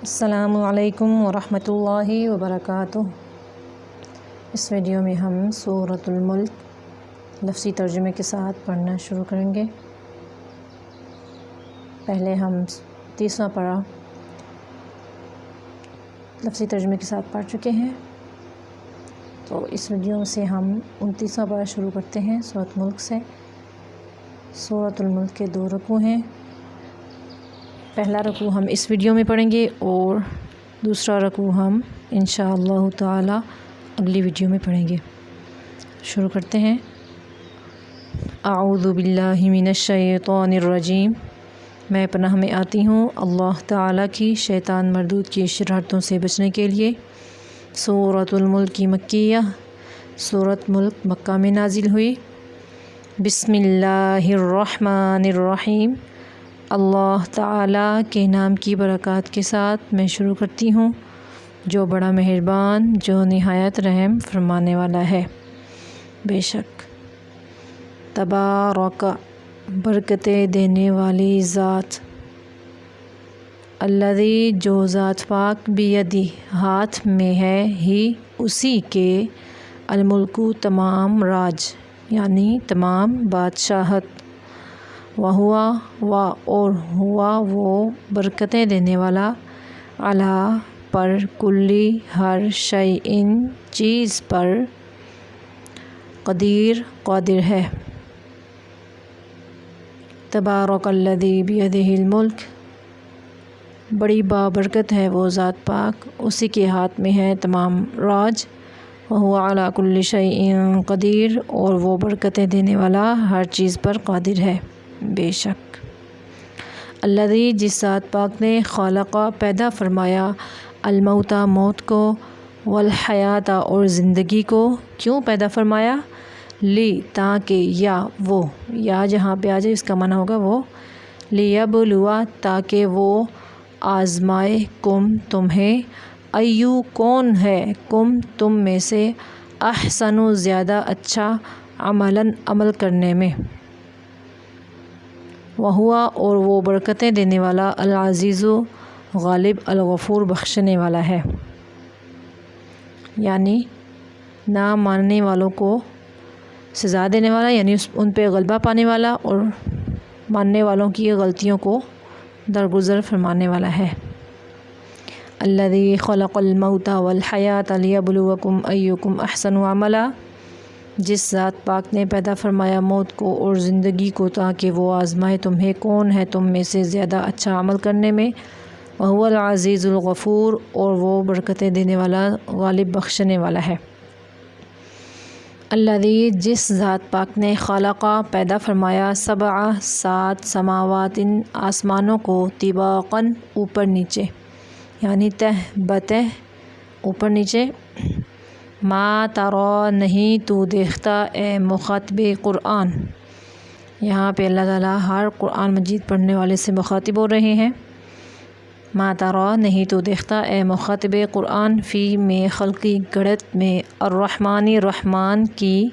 السلام علیکم ورحمۃ اللہ وبرکاتہ۔ اس ویڈیو میں ہم سورۃ الملک لفظی ترجمے کے ساتھ پڑھنا شروع کریں گے۔ پہلے ہم 30واں پارہ لفظی ترجمے کے ساتھ پڑھ چکے ہیں، تو اس ویڈیو سے ہم 29واں پارہ شروع کرتے ہیں سورۃ ملک سے۔ سورۃ الملک کے 2 رکوع ہیں۔ پہلا رکوع ہم اس ویڈیو میں پڑھیں گے اور دوسرا رکوع ہم انشاءاللہ تعالی اگلی ویڈیو میں پڑھیں گے۔ شروع کرتے ہیں۔ اعوذ باللہ من الشیطان الرجیم، میں پناہ میں آتی ہوں اللہ تعالی کی شیطان مردود کی شرارتوں سے بچنے کے لیے۔ سورۃ الملک مکیہ، سورۃ ملک مکہ میں نازل ہوئی۔ بسم اللہ الرحمن الرحیم، اللہ تعالیٰ کے نام کی برکات کے ساتھ میں شروع کرتی ہوں، جو بڑا مہربان، جو نہایت رحم فرمانے والا ہے۔ بے شک تبارک، برکتیں دینے والی ذات، الذی، جو ذات پاک، بیدی، ہاتھ میں ہے، ہی، اسی کے، الملک، تمام راج یعنی تمام بادشاہت، وہوا، اور ہوا وہ برکتیں دینے والا، علی، پر، کلی، ہر، شیء، چیز پر، قدیر، قادر ہے۔ تبارک الذی بیدہ الملک، بڑی بابرکت ہے وہ ذات پاک، اسی کے ہاتھ میں ہے تمام راج، وہو علی کل شیء قدیر، اور وہ برکتیں دینے والا ہر چیز پر قادر ہے۔ بے شک الذی، جس ذات پاک نے، خلق، پیدا فرمایا، الموت، موت کو، والحیات، اور زندگی کو، کیوں پیدا فرمایا؟ لی، تاکہ، یا وہ، یا جہاں پہ آ جائے اس کا معنی ہوگا وہ، لیبلو، تاکہ وہ آزمائے، کم، تمہیں، ایو، کون ہے، کم، تم میں سے، احسن، زیادہ اچھا، عملاً، عمل کرنے میں، وہوا، اور وہ برکتیں دینے والا، العزیز، غالب، الغفور، بخشنے والا ہے۔ یعنی نہ ماننے والوں کو سزا دینے والا، یعنی ان پہ غلبہ پانے والا، اور ماننے والوں کی غلطیوں کو درگزر فرمانے والا ہے۔ الذی خلق الموت والحیات لیبلوکم ایکم احسن عملا، جس ذات پاک نے پیدا فرمایا موت کو اور زندگی کو، تاکہ وہ آزمائے تمہیں، کون ہے تم میں سے زیادہ اچھا عمل کرنے میں، وہو العزیز الغفور، اور وہ برکتیں دینے والا، غالب، بخشنے والا ہے۔ الذی، جس ذات پاک نے، خلق، پیدا فرمایا، 7 سماوات، آسمانوں کو، طباقاً، اوپر نیچے، یعنی تہ بتہ، اوپر نیچے، ما تری، نہیں تو دیکھتا، اے مخاطب قرآن، یہاں پہ اللہ تعالیٰ ہر قرآن مجید پڑھنے والے سے مخاطب ہو رہے ہیں۔ ما تری، نہیں تو دیکھتا، اے مخاطب قرآن، فی، میں، خلقی، گڑت میں، الرحمن، رحمان کی،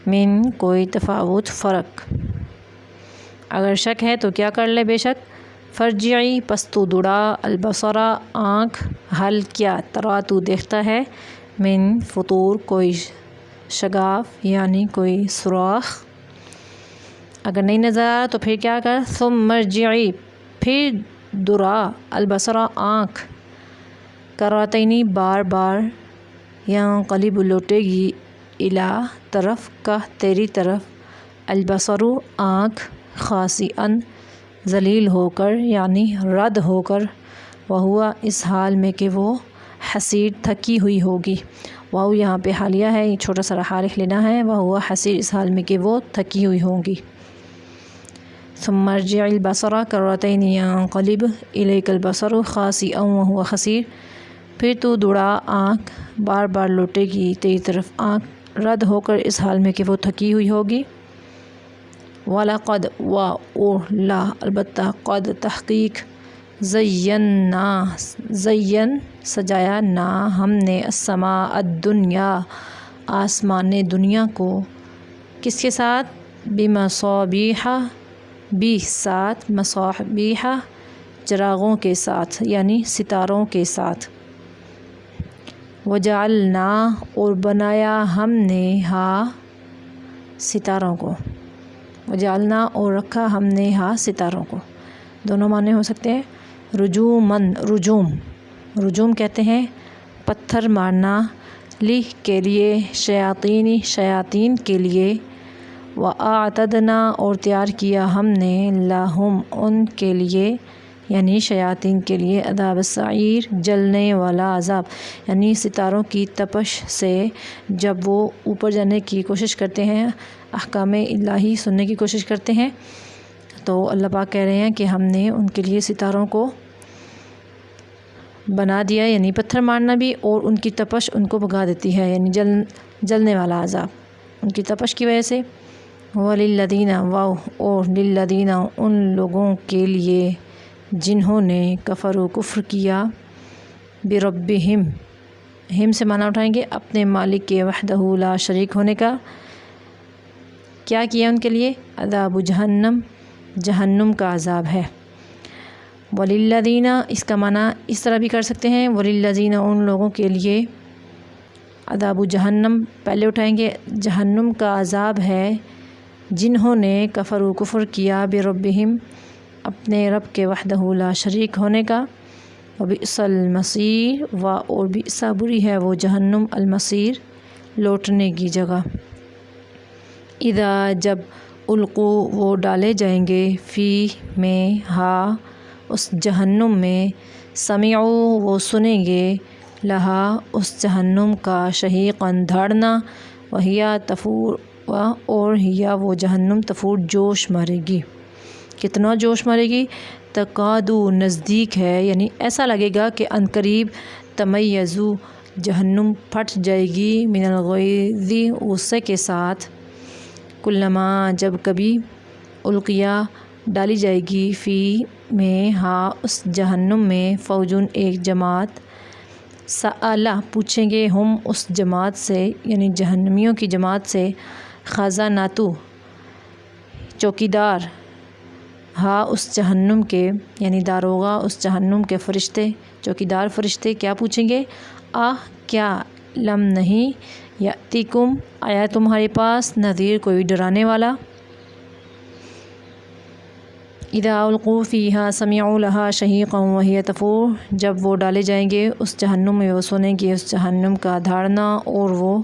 من، کوئی تفاوت، فرق۔ اگر شک ہے تو کیا کر لے، بے شک، فرجعی، پس تو دوڑا، البصر، آنکھ، حل، کیا، ترا، تو دیکھتا ہے، من فطور، کوئی شگاف یعنی کوئی سوراخ۔ اگر نہیں نظر آ رہا تو پھر کیا کر، ثم ارجعی، پھر دوڑا، البصر، آنکھ، کرتینی، بار بار، ینقلب، لوٹے گی، الی، طرف، کا، تیری طرف، البصر، آنکھ، خاسئاً، ذلیل ہو کر یعنی رد ہو کر، وہو، اس حال میں کہ وہ، حسیر، تھکی ہوئی ہوگی۔ واو یہاں پہ حالیہ ہے، یہ چھوٹا سا حا لکھ لینا ہے، وہو حسیر، اس حال میں کہ وہ تھکی ہوئی ہوں گی۔ ثم ارجع البصر کرتین ینقلب الیک البصر خاسئا وہو حسیر، پھر تو دوڑا، آنکھ، بار بار لوٹے گی تیری طرف آنکھ، رد ہو کر، اس حال میں کہ وہ تھکی ہوئی ہوگی۔ وَلَقَدْ، اور لا، البتہ، قد، تحقیق، زینا، زین، سجایا، نا، ہم نے، السماء الدنیا، آسمان دنیا کو، کس کے ساتھ، بمصابیح، 7 مصابیح، چراغوں کے ساتھ یعنی ستاروں کے ساتھ۔ وجعلنا اور بنایا ہم نے ہا ستاروں کو، وجعلنا اور رکھا ہم نے ہا ستاروں کو، دونوں معنی ہو سکتے ہیں۔ رجومن رجوم کہتے ہیں پتھر مارنا، لی کے لیے، شیاطین کے لیے، وَأَعْتَدْنَا اور تیار کیا ہم نے لَهُمْ ان کے لیے یعنی شیاطین کے لیے عذاب السعیر جلنے والا عذاب، یعنی ستاروں کی تپش سے جب وہ اوپر جانے کی کوشش کرتے ہیں، احکام الہی سننے کی کوشش کرتے ہیں، تو اللہ پاک کہہ رہے ہیں کہ ہم نے ان کے لیے ستاروں کو بنا دیا، یعنی پتھر مارنا بھی، اور ان کی تپش ان کو بھگا دیتی ہے، یعنی جلنے والا عذاب ان کی تپش کی وجہ سے۔ وَلِلَّذِينَ اور لِلَّذِينَ ان لوگوں کے لیے جنہوں نے کفروا کفر کیا، بربہم ہم سے معنی اٹھائیں گے اپنے مالک کے وحدہ لا شریک ہونے کا، کیا کیا ان کے لیے؟ عذاب جہنم کا عذاب ہے۔ وَلِلَّذِينَ اس کا معنی اس طرح بھی کر سکتے ہیں، وَلِلَّذِينَ ان لوگوں کے لیے عذاب جہنم پہلے اٹھائیں گے، جہنم کا عذاب ہے جنہوں نے کفروا کفر کیا، بربہم اپنے رب کے وحدہ لا شریک ہونے کا، وبئس المصیر اور بئس بری ہے وہ جہنم، المصیر لوٹنے کی جگہ۔ اذا جب القوا وہ ڈالے جائیں گے، فی میں ہا اس جہنم میں، سمعوا وہ سنیں گے، لہا اس جہنم کا، شہیقاً دھاڑنا، وہیا تفور اور ہیا وہ جہنم تفور جوش مارے گی۔ کتنا جوش مارے گی؟ تکادو نزدیک ہے، یعنی ایسا لگے گا کہ ان قریب، تمیزو جہنم پھٹ جائے گی، من الغیظ غصے کے ساتھ، کلما جب کبھی، القیا ڈالی جائے گی، فی میں ہا اس جہنم میں، فوجن ایک جماعت، سألہ پوچھیں گے، ہم اس جماعت سے یعنی جہنمیوں کی جماعت سے، خزاناتو چوکیدار، ہا اس جہنم کے یعنی داروغہ اس جہنم کے فرشتے، چوکیدار فرشتے کیا پوچھیں گے؟ کیا لم نہیں، یأتیکم آیا تمہارے پاس، نذیر کوئی ڈرانے والا۔ اذا القوا فیہا سمعوا لہا شہیقا وہی تفور جب وہ ڈالے جائیں گے اس جہنم میں، وہ سنیں گے اس جہنم کا دھاڑنا، اور وہ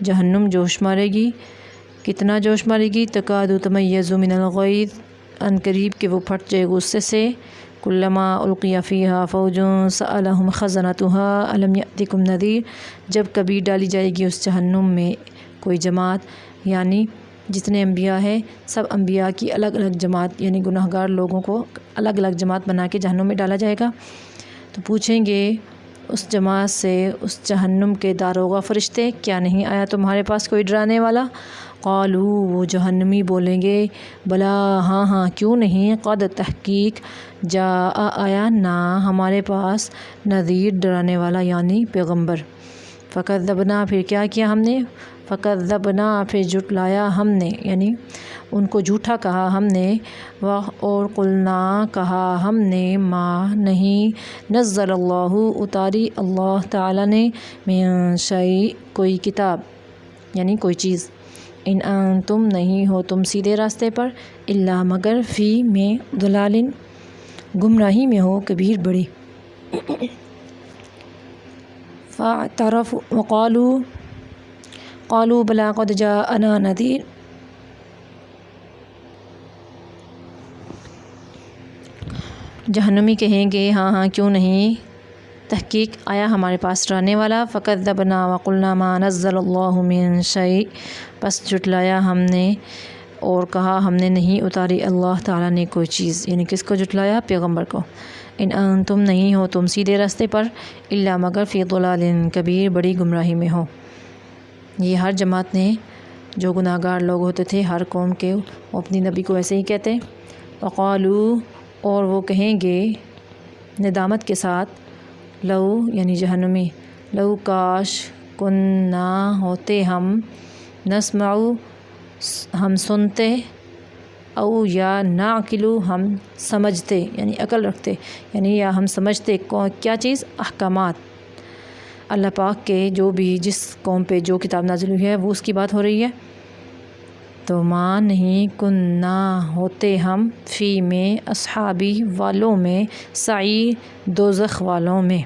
جہنم جوش مارے گی۔ کتنا جوش مارے گی؟ تکادو تمیز من الغیظ ان قریب کہ وہ پھٹ جائے غصے سے، کلما القی فیہا فوج سألہم خزنتها الم یأتکم نذیر جب کبھی ڈالی جائے گی اس جہنم میں کوئی جماعت، یعنی جتنے انبیاء ہیں سب انبیاء کی الگ الگ جماعت، یعنی گناہ گار لوگوں کو الگ الگ جماعت بنا کے جہنم میں ڈالا جائے گا، تو پوچھیں گے اس جماعت سے اس جہنم کے داروغہ فرشتے، کیا نہیں آیا تمہارے پاس کوئی ڈرانے والا؟ قالو وہ جہنمی بولیں گے، بلا ہاں ہاں کیوں نہیں، قد تحقیق، جاء آیا نا ہمارے پاس، نذیر ڈرانے والا یعنی پیغمبر، فکذبنا پھر کیا کیا ہم نے، فکذبنا پھر جھٹلایا ہم نے، یعنی ان کو جھوٹا کہا ہم نے، اور قلنا کہا ہم نے، ما نہیں، نزل اللہ اتاری اللہ تعالیٰ نے، من شیء کوئی کتاب یعنی کوئی چیز، ان انتم نہیں ہو تم سیدھے راستے پر، الا مگر، فی میں ضلال گمراہی میں ہو، کبیر بڑی۔ فاعترفوا قالوا بلا قد جاءنا نذیر جہنمی کہیں گے ہاں ہاں کیوں نہیں، تحقیق آیا ہمارے پاس ڈرانے والا، فکذبنا وقلنا ما نزل اللہ من شیء پس جھٹلایا ہم نے اور کہا ہم نے نہیں اتاری اللہ تعالیٰ نے کوئی چیز، یعنی کس کو جھٹلایا؟ پیغمبر کو۔ ان انتم نہیں ہو تم سیدھے راستے پر، الا مگر، فی ضلال کبیر بڑی گمراہی میں ہو۔ یہ ہر جماعت نے جو گناہ گار لوگ ہوتے تھے ہر قوم کے، وہ اپنی نبی کو ایسے ہی کہتے، وقالو اور وہ کہیں گے ندامت کے ساتھ، لو یعنی جہنمی، لو کاش، کننا ہوتے ہم، نسمع ہم سنتے، او یا نعقلو ہم سمجھتے یعنی عقل رکھتے، یعنی یا ہم سمجھتے کیا چیز؟ احکامات اللہ پاک کے جو بھی جس قوم پہ جو کتاب نازل ہوئی ہے وہ اس کی بات ہو رہی ہے۔ تو ماں نہیں کننا ہوتے ہم فی میں اصحابی والوں میں، سعیر دوزخ والوں میں،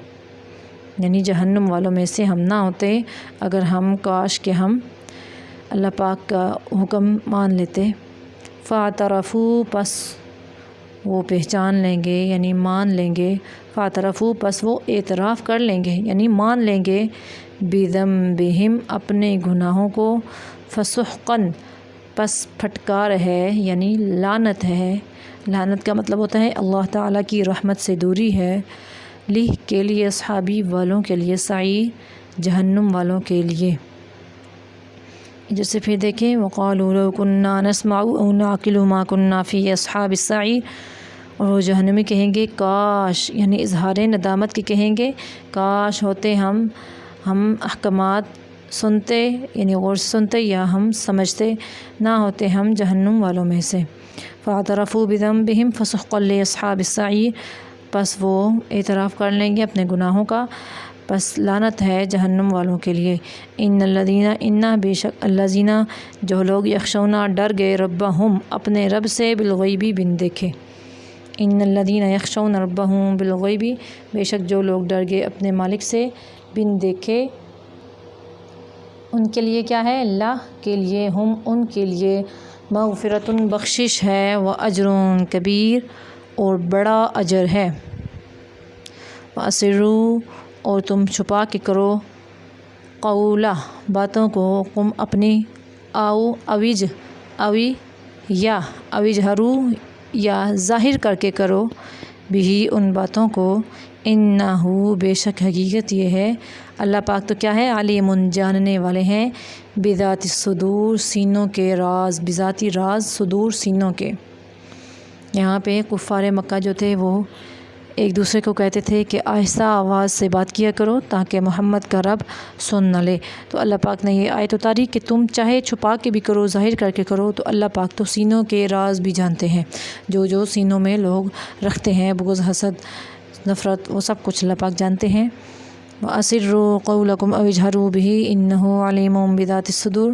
یعنی جہنم والوں میں سے ہم نہ ہوتے اگر ہم کاش کہ ہم اللہ پاک کا حکم مان لیتے۔ فاعترفوا پس وہ پہچان لیں گے یعنی مان لیں گے، فاعترفوا پس وہ اعتراف کر لیں گے یعنی مان لیں گے، بذنبہم اپنے گناہوں کو، فسحقاً پس پھٹکار ہے یعنی لعنت ہے، لعنت کا مطلب ہوتا ہے اللہ تعالیٰ کی رحمت سے دوری ہے، لہ کے لیے اصحابی والوں کے لیے، سعیر جہنم والوں کے لیے۔ جیسے پھر دیکھیں وقالوا لو كنا نسمع او نعقل ما كنا فی اصحاب السعیر، اور وہ جہنمی کہیں گے کاش، یعنی اظہار ندامت کے کہیں گے کاش ہوتے ہم احکامات سنتے یعنی غور سے سنتے یا ہم سمجھتے، نہ ہوتے ہم جہنم والوں میں سے۔ فاعترفوا بذنبہم فسحقا لاصحاب السعیر پس وہ اعتراف کر لیں گے اپنے گناہوں کا، پس لعنت ہے جہنم والوں کے لیے۔ ان الذین انا بے شک الذین جو لوگ یخشونا ڈر گئے ربہم اپنے رب سے بالغیب بن دیکھے، ان الذین یخشون ربہم بالغیب بے شک جو لوگ ڈر گئے اپنے مالک سے بن دیکھے، ان کے لیے کیا ہے؟ اللہ کے لیے، ہم ان کے لیے مغفرۃ بخشش ہے، و اجر کبیر اور بڑا اجر ہے۔ واسروا اور تم چھپا کے کرو، قولا باتوں کو، قم اپنی، اوجہرو یا ظاہر کر کے کرو، بھی ان باتوں کو، انہو بے شک حقیقت یہ ہے اللہ پاک تو کیا ہے؟ علیم جاننے والے ہیں، بذات الصدور سینوں کے راز، بذاتی راز صدور سینوں کے۔ یہاں پہ کفار مکہ جو تھے وہ ایک دوسرے کو کہتے تھے کہ آہستہ آواز سے بات کیا کرو تاکہ محمد کا رب سن نہ لے، تو اللہ پاک نے یہ آیت اتاری کہ تم چاہے چھپا کے بھی کرو ظاہر کر کے کرو، تو اللہ پاک تو سینوں کے راز بھی جانتے ہیں، جو سینوں میں لوگ رکھتے ہیں، بغض حسد نفرت، وہ سب کچھ اللہ پاک جانتے ہیں۔ وَأَسِرُّوا قَوْلَكُمْ أَوْ اجْهَرُوا بِهِ إِنَّهُ عَلِيمٌ بِذَاتِ الصُّدُورِ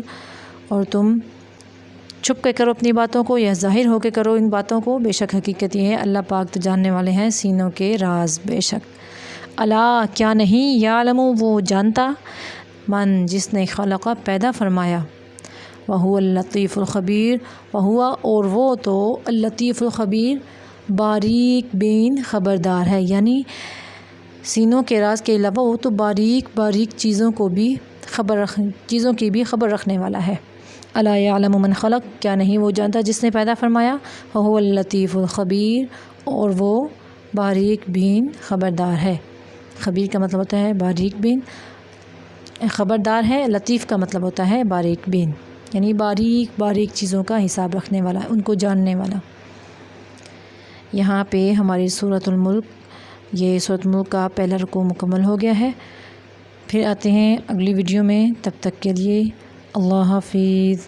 اور تم چھپ کے کرو اپنی باتوں کو یا ظاہر ہو کے کرو ان باتوں کو، بے شک حقیقت یہ ہے اللہ پاک تو جاننے والے ہیں سینوں کے راز، بے شک۔ الا کیا نہیں، یعلم وہ جانتا، من جس نے خلق پیدا فرمایا، وہو اللطیف الخبیر، وہو اور وہ تو اللطیف الخبیر باریک بین خبردار ہے، یعنی سینوں کے راز کے علاوہ وہ تو باریک چیزوں کی بھی خبر رکھنے والا ہے۔ الا یعلم من خلق کیا نہیں وہ جانتا جس نے پیدا فرمایا، وہو اللطیف الخبیر اور وہ باریک بین خبردار ہے۔ خبیر کا مطلب ہوتا ہے باریک بین، خبردار ہے، لطیف کا مطلب ہوتا ہے باریک بین، یعنی باریک چیزوں کا حساب رکھنے والا، ان کو جاننے والا۔ یہاں پہ ہماری سورۃ الملک، یہ سورۃ الملک کا پہلا رکوع مکمل ہو گیا ہے۔ پھر آتے ہیں اگلی ویڈیو میں، تب تک کے لیے اللہ حافظ۔